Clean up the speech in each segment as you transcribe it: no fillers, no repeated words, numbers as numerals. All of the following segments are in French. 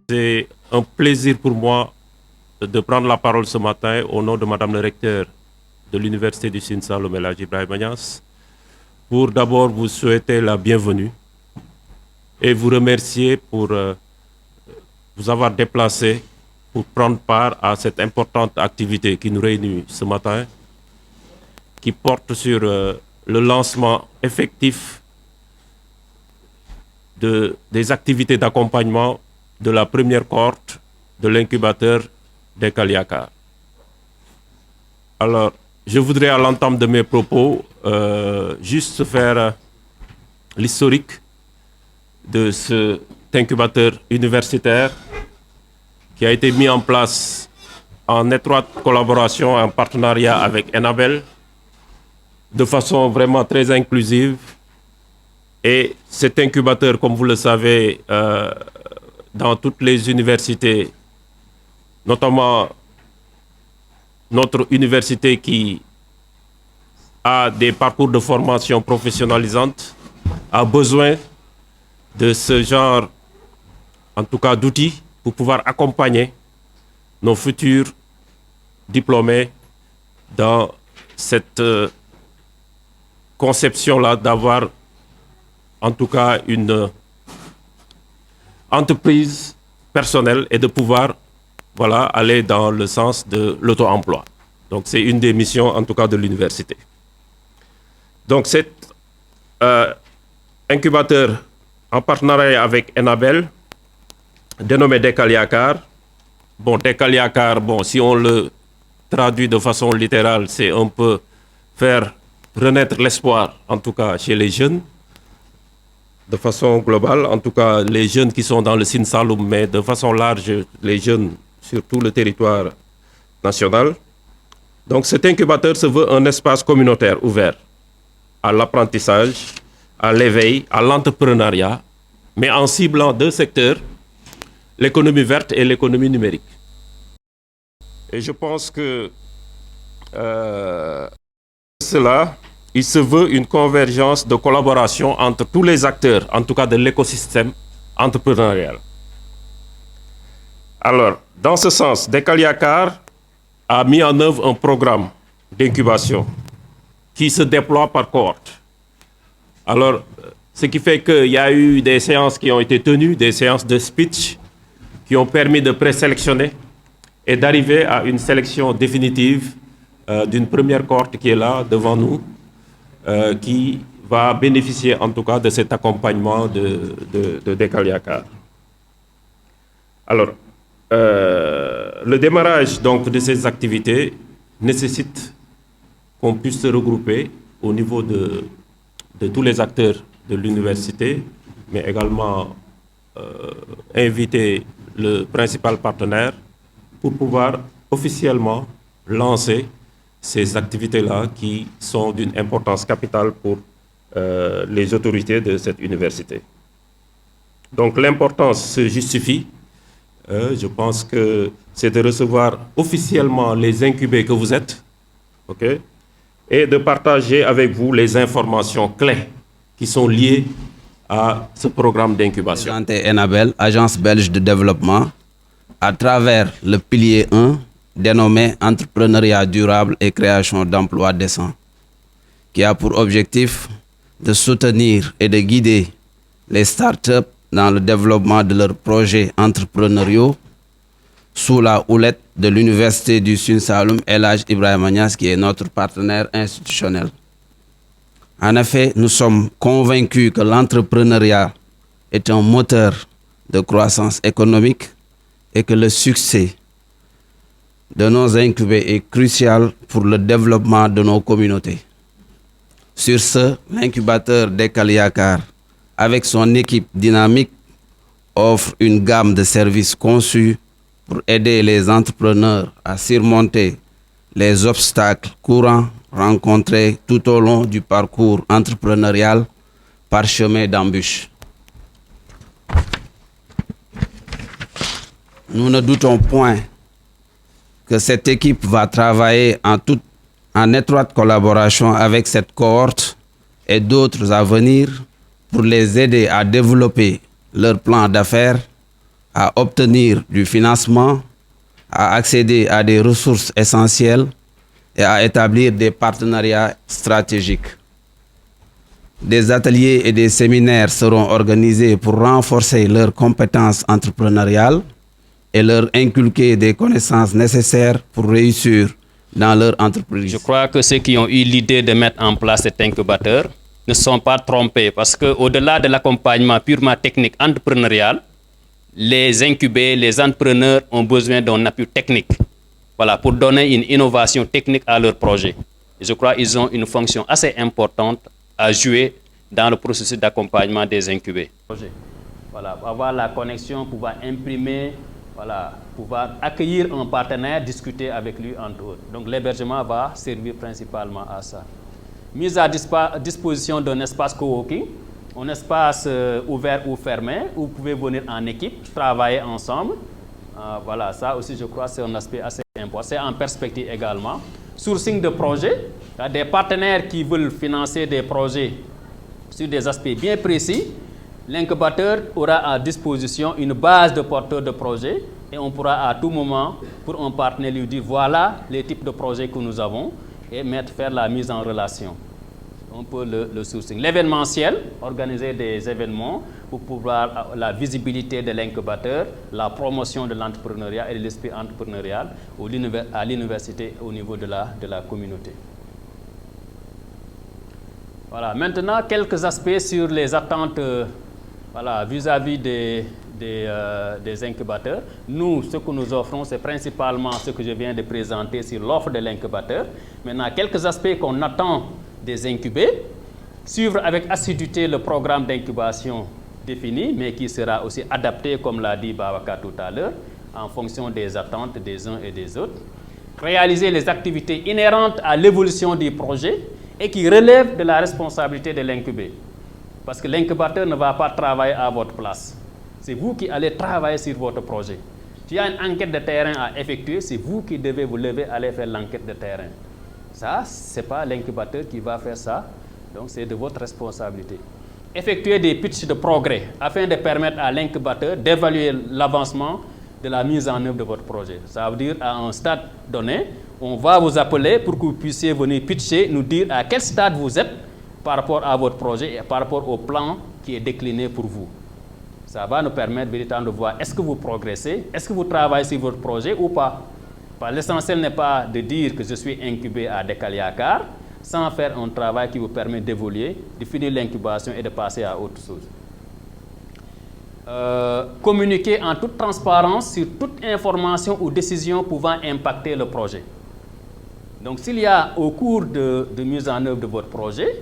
C'est un plaisir pour moi de prendre la parole ce matin au nom de Madame le recteur de l'Université du Sine Saloum El Hadji Ibrahima Niass pour d'abord vous souhaiter la bienvenue et vous remercier pour vous avoir déplacé pour prendre part à cette importante activité qui nous réunit ce matin, qui porte sur le lancement effectif des activités d'accompagnement de la première cohorte de l'incubateur d'Ekal Yakar. Alors, je voudrais à l'entame de mes propos juste faire l'historique de cet incubateur universitaire qui a été mis en place en étroite collaboration, en partenariat avec Enabel, de façon vraiment très inclusive. Et cet incubateur, comme vous le savez, dans toutes les universités, notamment notre université qui a des parcours de formation professionnalisante, a besoin de ce genre, en tout cas, d'outils pour pouvoir accompagner nos futurs diplômés dans cette conception-là d'avoir, en tout cas, une entreprise personnelle et de pouvoir aller dans le sens de l'auto-emploi. Donc, c'est une des missions, en tout cas, de l'université. Donc, cet incubateur, en partenariat avec Enabel, dénommé d'Ekal Yakar. Bon, d'Ekal Yakar, bon, si on le traduit de façon littérale, c'est un peu faire renaître l'espoir, en tout cas, chez les jeunes, de façon globale, en tout cas, les jeunes qui sont dans le Sine Saloum, mais de façon large, les jeunes sur tout le territoire national. Donc, cet incubateur se veut un espace communautaire ouvert à l'apprentissage, à l'éveil, à l'entrepreneuriat, mais en ciblant deux secteurs, l'économie verte et l'économie numérique. Et je pense que cela, il se veut une convergence de collaboration entre tous les acteurs, en tout cas de l'écosystème entrepreneurial. Alors, dans ce sens, d'Ekal Yakar a mis en œuvre un programme d'incubation qui se déploie par cohorte. Alors, ce qui fait qu'il y a eu des séances qui ont été tenues, des séances de speech, qui ont permis de présélectionner et d'arriver à une sélection définitive d'une première cohorte qui est là devant nous, qui va bénéficier en tout cas de cet accompagnement d'Ekal Yakar. Alors, le démarrage donc de ces activités nécessite qu'on puisse se regrouper au niveau de tous les acteurs de l'université, mais également inviter le principal partenaire pour pouvoir officiellement lancer ces activités-là qui sont d'une importance capitale pour les autorités de cette université. Donc l'importance se justifie. Je pense que c'est de recevoir officiellement les incubés que vous êtes, okay, et de partager avec vous les informations clés qui sont liées à ce programme d'incubation. Enabel, agence belge de développement, à travers le pilier 1 dénommé Entrepreneuriat durable et création d'emplois décents, qui a pour objectif de soutenir et de guider les startups dans le développement de leurs projets entrepreneuriaux sous la houlette de l'Université du Sine Saloum El Hadji Ibrahima Niass, qui est notre partenaire institutionnel. En effet, nous sommes convaincus que l'entrepreneuriat est un moteur de croissance économique et que le succès de nos incubés est crucial pour le développement de nos communautés. Sur ce, l'incubateur d'Ekal Yakar, avec son équipe dynamique, offre une gamme de services conçus pour aider les entrepreneurs à surmonter les obstacles courants rencontrés tout au long du parcours entrepreneurial parsemé d'embûches. Nous ne doutons point que cette équipe va travailler en étroite collaboration avec cette cohorte et d'autres à venir pour les aider à développer leur plan d'affaires à obtenir du financement, à accéder à des ressources essentielles et à établir des partenariats stratégiques. Des ateliers et des séminaires seront organisés pour renforcer leurs compétences entrepreneuriales et leur inculquer des connaissances nécessaires pour réussir dans leur entreprise. Je crois que ceux qui ont eu l'idée de mettre en place cet incubateur ne sont pas trompés parce qu'au-delà de l'accompagnement purement technique entrepreneurial, les incubés, les entrepreneurs ont besoin d'un appui technique, voilà, pour donner une innovation technique à leur projet. Et je crois qu'ils ont une fonction assez importante à jouer dans le processus d'accompagnement des incubés. Voilà, avoir la connexion, pouvoir imprimer, voilà, pouvoir accueillir un partenaire, discuter avec lui, entre autres. Donc l'hébergement va servir principalement à ça. Mise à disposition d'un espace coworking, un espace ouvert ou fermé, où vous pouvez venir en équipe, travailler ensemble. Voilà, ça aussi je crois c'est un aspect assez important. C'est en perspective également. Sourcing de projets, des partenaires qui veulent financer des projets sur des aspects bien précis. L'incubateur aura à disposition une base de porteurs de projets et on pourra à tout moment, pour un partenaire, lui dire voilà les types de projets que nous avons et faire la mise en relation. Un peu le sourcing. L'événementiel, organiser des événements pour pouvoir la visibilité de l'incubateur, la promotion de l'entrepreneuriat et de l'esprit entrepreneurial à l'université au niveau de la communauté. Voilà. Maintenant, quelques aspects sur les attentes voilà, vis-à-vis des incubateurs. Nous, ce que nous offrons, c'est principalement ce que je viens de présenter sur l'offre de l'incubateur. Maintenant, quelques aspects qu'on attend des incubés, suivre avec assiduité le programme d'incubation défini, mais qui sera aussi adapté, comme l'a dit Babacar tout à l'heure, en fonction des attentes des uns et des autres. Réaliser les activités inhérentes à l'évolution du projet et qui relèvent de la responsabilité de l'incubé. Parce que l'incubateur ne va pas travailler à votre place. C'est vous qui allez travailler sur votre projet. S'il y a une enquête de terrain à effectuer, c'est vous qui devez vous lever, aller faire l'enquête de terrain. Ça, ce n'est pas l'incubateur qui va faire ça, donc c'est de votre responsabilité. Effectuer des pitchs de progrès afin de permettre à l'incubateur d'évaluer l'avancement de la mise en œuvre de votre projet. Ça veut dire à un stade donné, on va vous appeler pour que vous puissiez venir pitcher, nous dire à quel stade vous êtes par rapport à votre projet et par rapport au plan qui est décliné pour vous. Ça va nous permettre véritablement de voir est-ce que vous progressez, est-ce que vous travaillez sur votre projet ou pas. L'essentiel n'est pas de dire que je suis incubé à Dekaliakar sans faire un travail qui vous permet d'évoluer, de finir l'incubation et de passer à autre chose. Communiquer en toute transparence sur toute information ou décision pouvant impacter le projet. Donc s'il y a au cours de mise en œuvre de votre projet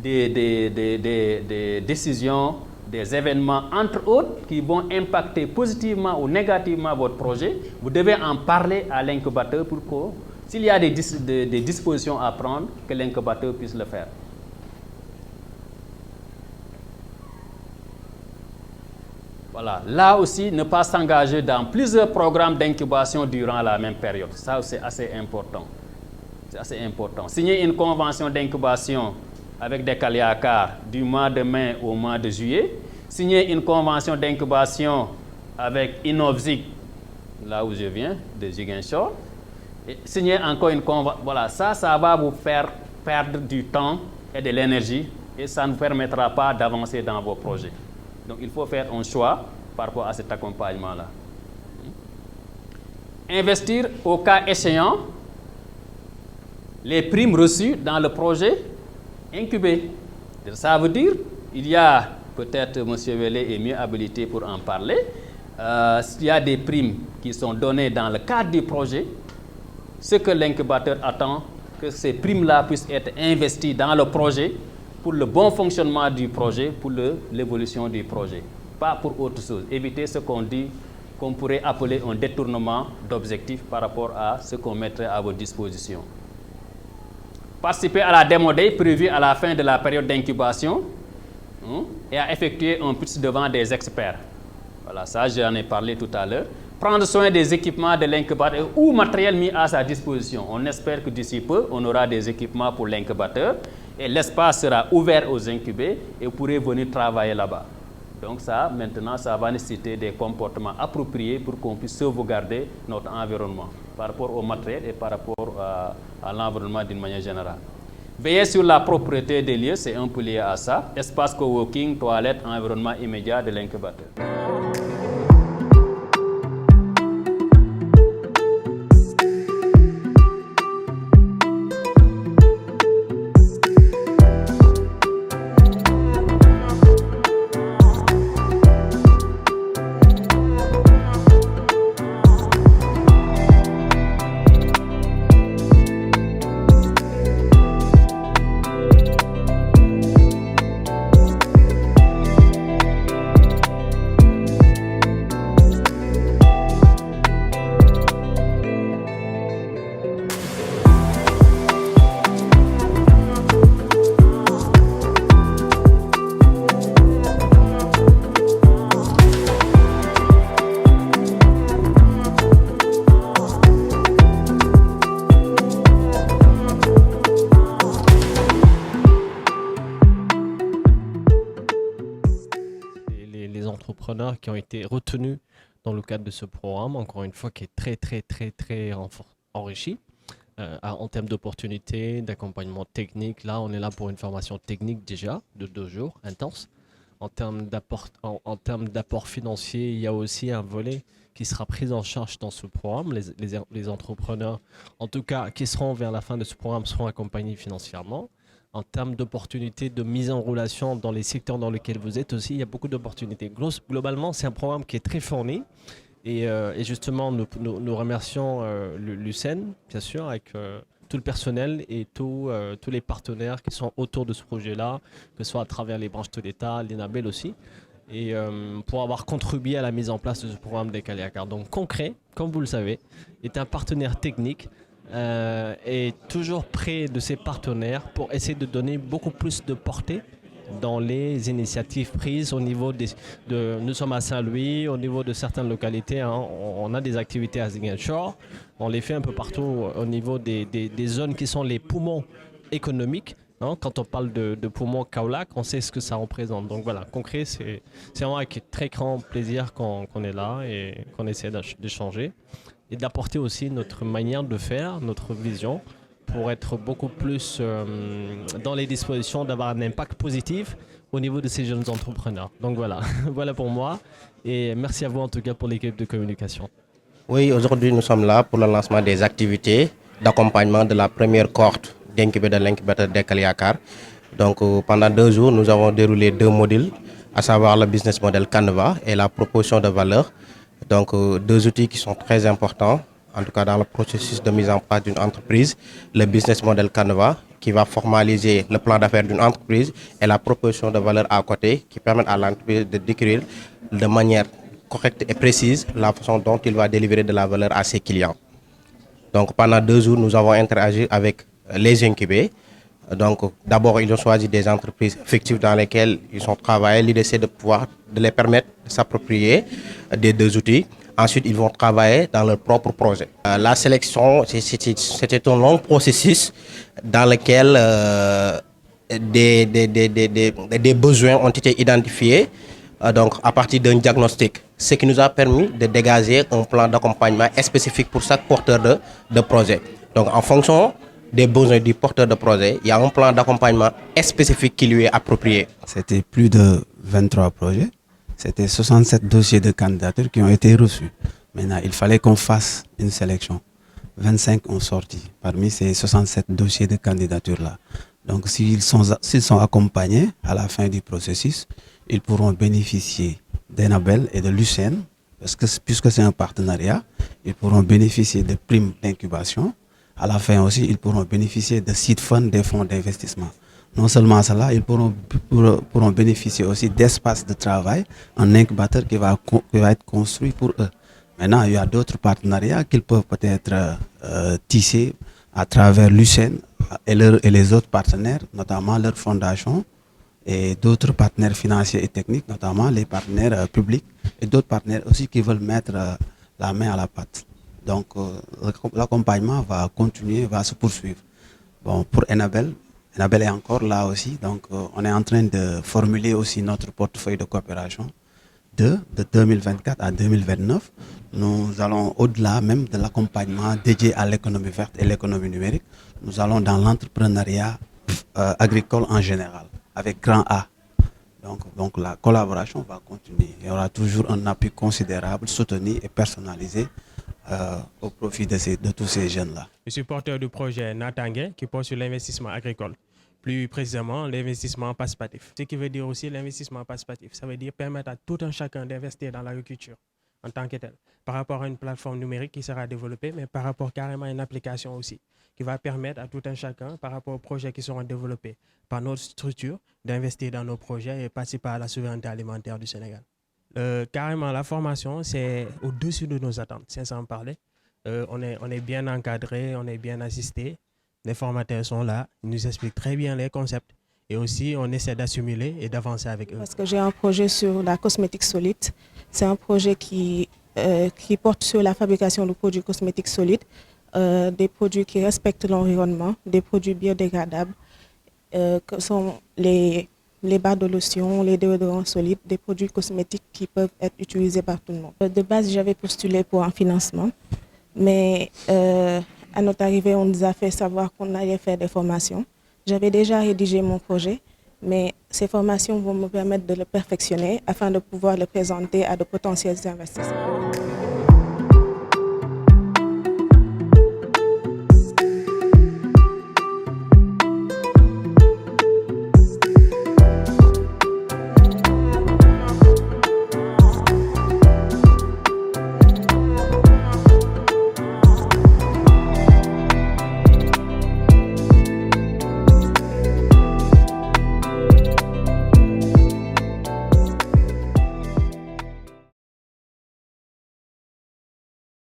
des décisions, des événements, entre autres, qui vont impacter positivement ou négativement votre projet, vous devez en parler à l'incubateur pour que, s'il y a des dispositions à prendre, que l'incubateur puisse le faire. Voilà. Là aussi, ne pas s'engager dans plusieurs programmes d'incubation durant la même période. Ça, c'est assez important. C'est assez important. Signer une convention d'incubation avec Dekaliakar du mois de mai au mois de juillet. Signer une convention d'incubation avec Innovzik, là où je viens, de Ziguinchor. Et signer encore une convention. Voilà, ça va vous faire perdre du temps et de l'énergie et ça ne vous permettra pas d'avancer dans vos projets. Donc, il faut faire un choix par rapport à cet accompagnement-là. Investir au cas échéant les primes reçues dans le projet incubé. Ça veut dire, il y a, peut-être M. Vélé est mieux habilité pour en parler, s'il y a des primes qui sont données dans le cadre du projet, ce que l'incubateur attend, que ces primes-là puissent être investies dans le projet pour le bon fonctionnement du projet, pour l'évolution du projet, pas pour autre chose. Éviter ce qu'on dit, qu'on pourrait appeler un détournement d'objectifs par rapport à ce qu'on mettrait à votre disposition. Participer à la démo day prévue à la fin de la période d'incubation et à effectuer un pitch devant des experts. Voilà, ça j'en ai parlé tout à l'heure. Prendre soin des équipements de l'incubateur ou matériel mis à sa disposition. On espère que d'ici peu, on aura des équipements pour l'incubateur et l'espace sera ouvert aux incubés et vous pourrez venir travailler là-bas. Donc ça, maintenant, ça va nécessiter des comportements appropriés pour qu'on puisse sauvegarder notre environnement par rapport au matériel et par rapport à l'environnement d'une manière générale. Veiller sur la propreté des lieux, c'est un peu lié à ça. Espace coworking, toilettes, environnement immédiat de l'incubateur. Entrepreneurs qui ont été retenus dans le cadre de ce programme, encore une fois, qui est très enrichi en termes d'opportunités, d'accompagnement technique. Là, on est là pour une formation technique déjà de 2 jours, intense. En termes d'apport financier, il y a aussi un volet qui sera pris en charge dans ce programme. Les entrepreneurs, en tout cas, qui seront vers la fin de ce programme, seront accompagnés financièrement. En termes d'opportunités de mise en relation dans les secteurs dans lesquels vous êtes aussi, il y a beaucoup d'opportunités. Globalement, c'est un programme qui est très fourni. Et justement, nous remercions l'UCN, bien sûr, avec tout le personnel et tous les partenaires qui sont autour de ce projet-là, que ce soit à travers les branches de l'État, l'INABEL aussi, et pour avoir contribué à la mise en place de ce programme des Kaliakar. Donc Concret, comme vous le savez, est un partenaire technique est toujours près de ses partenaires pour essayer de donner beaucoup plus de portée dans les initiatives prises au niveau nous sommes à Saint-Louis, au niveau de certaines localités, hein, on a des activités à Ziguinchor, on les fait un peu partout au niveau des zones qui sont les poumons économiques. Hein, quand on parle de poumons Kaolack, on sait ce que ça représente. Donc voilà, Concret, c'est vraiment avec très grand plaisir qu'on est là et qu'on essaie d'échanger et d'apporter aussi notre manière de faire, notre vision, pour être beaucoup plus dans les dispositions d'avoir un impact positif au niveau de ces jeunes entrepreneurs. Donc voilà, voilà pour moi. Et merci à vous en tout cas pour l'équipe de communication. Oui, aujourd'hui nous sommes là pour le lancement des activités d'accompagnement de la première cohorte d'incubateur des Kaliakar. Donc pendant 2 jours, nous avons déroulé 2 modules, à savoir le business model Canva et la proposition de valeur. Donc 2 outils qui sont très importants, en tout cas dans le processus de mise en place d'une entreprise. Le business model Canva qui va formaliser le plan d'affaires d'une entreprise et la proposition de valeur à côté qui permet à l'entreprise de décrire de manière correcte et précise la façon dont il va délivrer de la valeur à ses clients. Donc pendant 2 jours, nous avons interagi avec les incubés. Donc d'abord, ils ont choisi des entreprises fictives dans lesquelles ils ont travaillé. L'idée, c'est de les permettre de s'approprier des 2 outils. Ensuite, ils vont travailler dans leur propre projet. La sélection, c'était un long processus dans lequel des besoins ont été identifiés donc à partir d'un diagnostic, ce qui nous a permis de dégager un plan d'accompagnement spécifique pour chaque porteur de projet. Donc en fonction des besoins du porteur de projet, il y a un plan d'accompagnement spécifique qui lui est approprié. C'était plus de 23 projets. C'était 67 dossiers de candidature qui ont été reçus. Maintenant, il fallait qu'on fasse une sélection. 25 ont sorti parmi ces 67 dossiers de candidature-là. Donc, s'ils sont accompagnés à la fin du processus, ils pourront bénéficier d'Enabel et de l'UCN, puisque c'est un partenariat, ils pourront bénéficier de primes d'incubation. À la fin aussi, ils pourront bénéficier de seed funds, des fonds d'investissement. Non seulement cela, ils pourront bénéficier aussi d'espaces de travail, un incubateur qui va être construit pour eux. Maintenant, il y a d'autres partenariats qu'ils peuvent peut-être tisser à travers l'UCN et les autres partenaires, notamment leur fondation et d'autres partenaires financiers et techniques, notamment les partenaires publics et d'autres partenaires aussi qui veulent mettre la main à la pâte. Donc l'accompagnement va continuer, va se poursuivre. Bon, pour Enabel, Enabel est encore là aussi. Donc, on est en train de formuler aussi notre portefeuille de coopération de 2024 à 2029. Nous allons au-delà même de l'accompagnement dédié à l'économie verte et l'économie numérique. Nous allons dans l'entrepreneuriat agricole en général, avec grand A. Donc la collaboration va continuer. Il y aura toujours un appui considérable, soutenu et personnalisé au profit de tous ces jeunes-là. Je suis porteur du projet Natangé qui porte sur l'investissement agricole, plus précisément l'investissement participatif. Ce qui veut dire aussi l'investissement participatif, ça veut dire permettre à tout un chacun d'investir dans l'agriculture en tant que tel, par rapport à une plateforme numérique qui sera développée, mais par rapport carrément à une application aussi, qui va permettre à tout un chacun, par rapport aux projets qui seront développés par notre structure, d'investir dans nos projets et participer à la souveraineté alimentaire du Sénégal. Carrément, la formation, c'est au-dessus de nos attentes, sincèrement parler. On est bien encadré, on est bien assisté. Les formateurs sont là, ils nous expliquent très bien les concepts. Et aussi, on essaie d'assimiler et d'avancer avec eux. Parce que j'ai un projet sur la cosmétique solide. C'est un projet qui porte sur la fabrication de produits cosmétiques solides, des produits qui respectent l'environnement, des produits biodégradables, que sont les barres de lotion, les déodorants solides, des produits cosmétiques qui peuvent être utilisés par tout le monde. De base, j'avais postulé pour un financement, mais à notre arrivée, on nous a fait savoir qu'on allait faire des formations. J'avais déjà rédigé mon projet, mais ces formations vont me permettre de le perfectionner afin de pouvoir le présenter à de potentiels investisseurs.